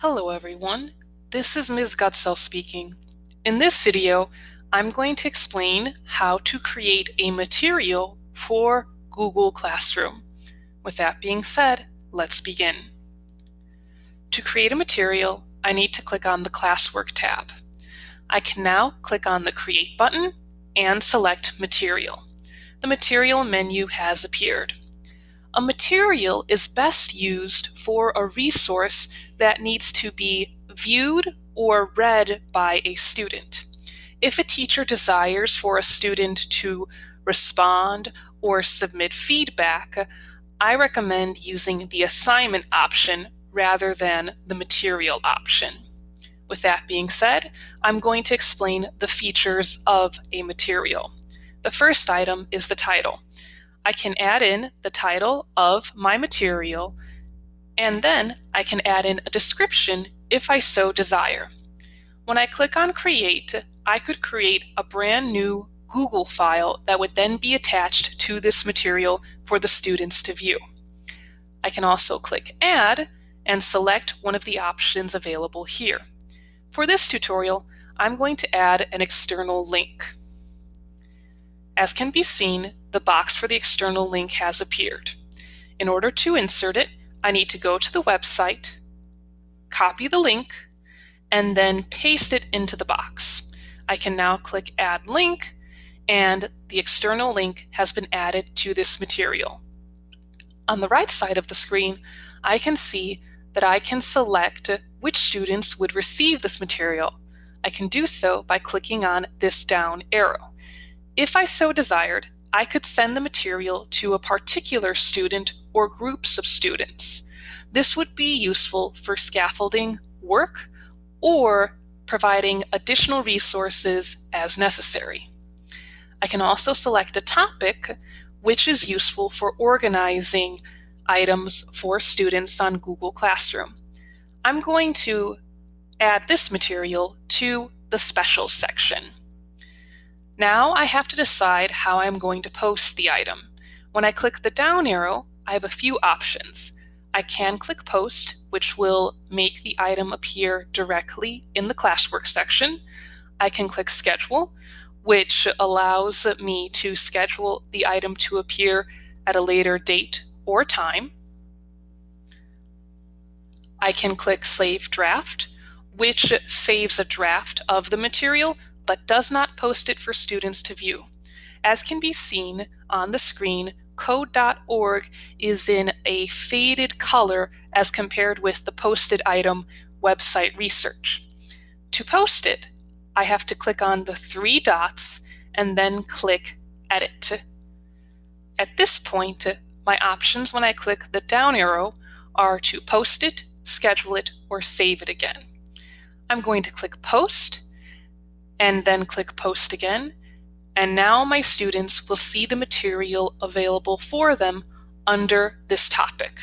Hello everyone, this is Ms. Gutzel speaking. In this video, I'm going to explain how to create a material for Google Classroom. With that being said, let's begin. To create a material, I need to click on the Classwork tab. I can now click on the Create button and select Material. The Material menu has appeared. A material is best used for a resource that needs to be viewed or read by a student. If a teacher desires for a student to respond or submit feedback, I recommend using the assignment option rather than the material option. With that being said, I'm going to explain the features of a material. The first item is the title. I can add in the title of my material, and then I can add in a description if I so desire. When I click on Create, I could create a brand new Google file that would then be attached to this material for the students to view. I can also click Add and select one of the options available here. For this tutorial, I'm going to add an external link. As can be seen, the box for the external link has appeared. In order to insert it, I need to go to the website, copy the link, and then paste it into the box. I can now click Add Link, and the external link has been added to this material. On the right side of the screen, I can see that I can select which students would receive this material. I can do so by clicking on this down arrow. If I so desired, I could send the material to a particular student or groups of students. This would be useful for scaffolding work or providing additional resources as necessary. I can also select a topic, which is useful for organizing items for students on Google Classroom. I'm going to add this material to the Specials section. Now I have to decide how I'm going to post the item. When I click the down arrow, I have a few options. I can click Post, which will make the item appear directly in the Classwork section. I can click Schedule, which allows me to schedule the item to appear at a later date or time. I can click Save Draft, which saves a draft of the material but does not post it for students to view. As can be seen on the screen, code.org is in a faded color as compared with the posted item website research. To post it, I have to click on the three dots and then click Edit. At this point, my options when I click the down arrow are to post it, schedule it, or save it again. I'm going to click Post, and then click Post again, and now my students will see the material available for them under this topic.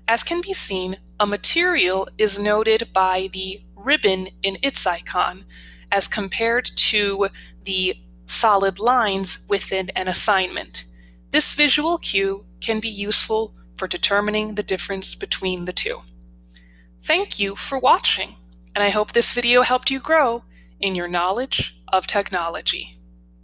As can be seen, a material is noted by the ribbon in its icon as compared to the solid lines within an assignment. This visual cue can be useful for determining the difference between the two. Thank you for watching, and I hope this video helped you grow in your knowledge of technology.